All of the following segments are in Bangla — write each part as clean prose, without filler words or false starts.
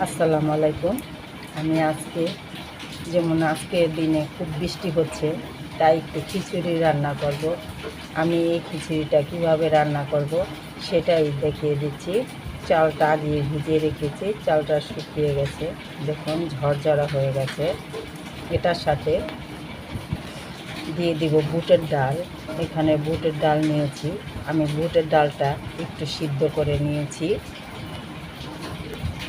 আসসালামু আলাইকুম। আমি যেমন আজকের দিনে খুব বৃষ্টি হচ্ছে, তাই একটু খিচুড়ি রান্না করব। আমি এই খিচুড়িটা কীভাবে রান্না করব সেটাই দেখিয়ে দিচ্ছি। চালটা আগে ভিজিয়ে রেখেছি, চালটা শুকিয়ে গেছে, দেখুন ঝরঝরা হয়ে গেছে। এটার সাথে দিয়ে দিব বুটের ডাল। এখানে বুটের ডাল নিয়েছি, আমি বুটের ডালটা একটু সিদ্ধ করে নিয়েছি।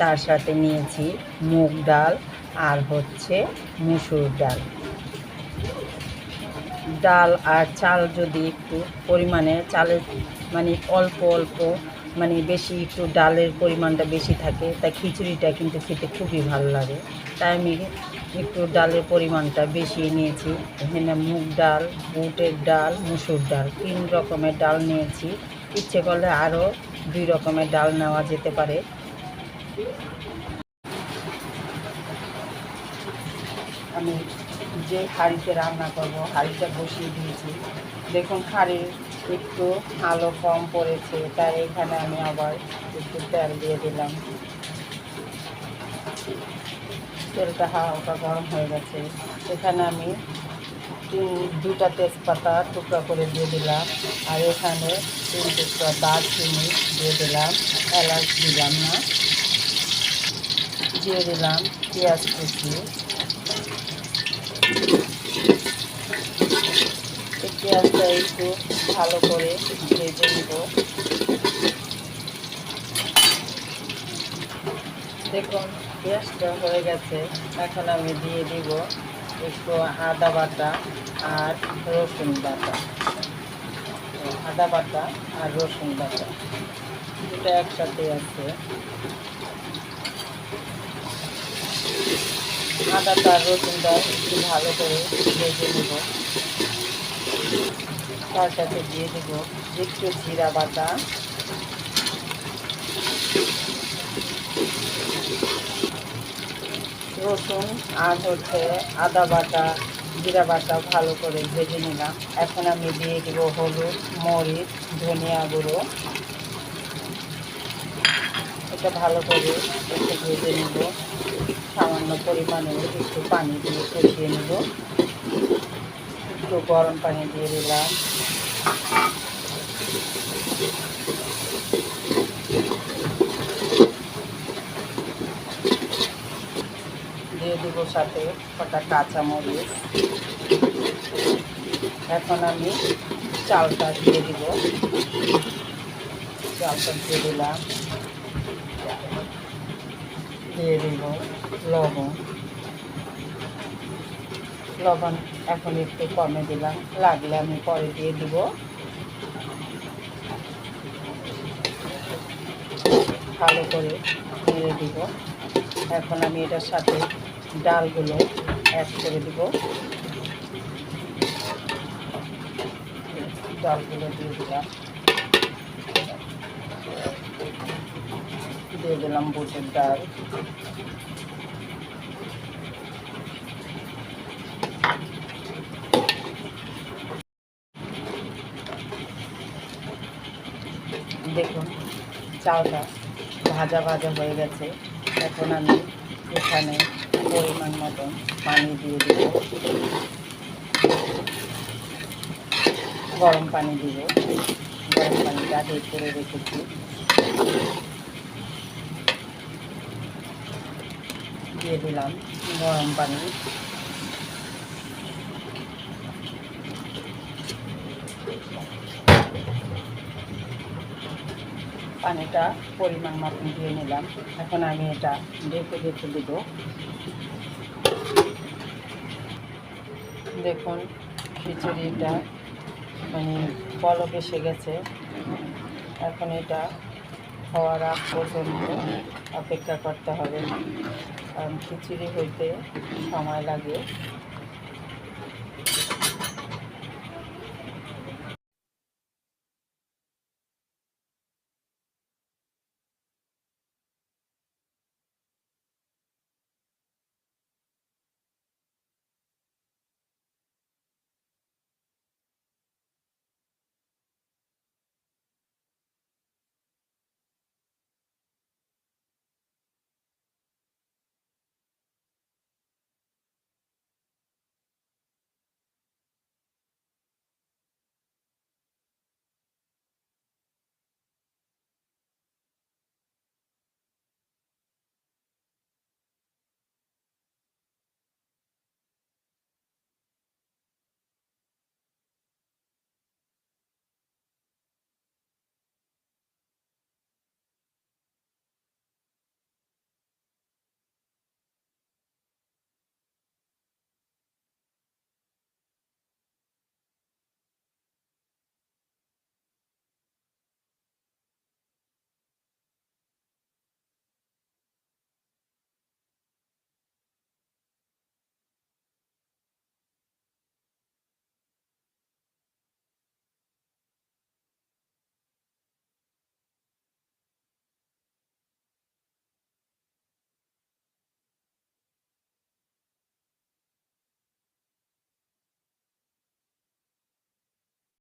তার সাথে নিয়েছি মুগ ডাল আর মুসুর ডাল। ডাল আর চাল যদি একটু পরিমাণে চালের অল্প অল্প বেশি একটু ডালের পরিমাণটা বেশি থাকে, তাই খিচুড়িটা কিন্তু খেতে খুবই ভালো লাগে। তাই আমি একটু ডালের পরিমাণটা বেশি নিয়েছি। এখানে মুগ ডাল, বুটের ডাল, মুসুর ডাল 3 রকমের ডাল নিয়েছি। ইচ্ছে করলে আরও 2 রকমের ডাল নেওয়া যেতে পারে। আমি যে হাঁড়িতে রান্না করব হাঁড়িটা বসিয়ে দিয়েছি। দেখুন হাঁড়ির একটু আলো কম পড়েছে, তাই এখানে আমি আবার একটু তেল দিয়ে দিলাম। তেলটা হালকা গরম হয়ে গেছে। এখানে আমি 2টা তেজপাতা টুকরা করে দিয়ে দিলাম, আর এখানে 3 টুকরা দারচিনি দিয়ে দিলাম, এলাচ দিলাম না। দিয়ে দিলাম পেঁয়াজ কুচি। পেঁয়াজটা একটু ভালো করে ভেজে নিব। দেখুন পেঁয়াজটা হয়ে গেছে। এখন আমি দিয়ে দিব একটু আদা বাটা আর রসুন বাটা। আদা বাটা আর রসুন বাটা দুটো একসাথে আছে। আদাটা আর রসুনটা একটু ভালো করে ভেজে নেব। তার সাথে দিয়ে দেব একটু জিরা বাটা, রসুন আর আদা বাটা, জিরা বাটা ভালো করে ভেজে নিলাম। এখন আমি দিয়ে দেব হলুদ, মরিচ, ধনিয়া গুঁড়ো। এটা ভালো করে একটু ভেজে নেব। সামান্য পরিমাণে একটু পানি দিয়ে কষিয়ে নেব। একটু গরম পানি দিয়ে দিলাম। দিয়ে দেব সাথে কটা কাঁচামরিচ। এখন আমি চালটা দিয়ে দিব। চালটা দিয়ে দিলাম। দিয়ে দিব লবণ এখন একটু কমে দিলাম, লাগলে আমি পরে দিয়ে দিব। ভালো করে নেড়ে দিব। এখন আমি এটার সাথে ডালগুলো অ্যাড করে দিব। ডালগুলো দিয়ে দিলাম। দিয়ে দিলাম বুটের ডাল। দেখুন চালটা ভাজা ভাজা হয়ে গেছে। এখন আমি এখানে পরিমাণ মতন পানি দিয়ে দিব। গরম পানি দিব। গরম পানিটা আগে করে রেখেছি। দিয়ে দিলাম গরম পানি। পানিটা পরিমাণ মতন দিয়ে নিলাম। এখন আমি এটা ঢেকে দিব। দেখুন খিচুড়িটা বলক এসে গেছে। এখন এটা হওয়ার আগ পর্যন্ত অপেক্ষা করতে হবে, কারণ খিচুড়ি হইতে সময় লাগে।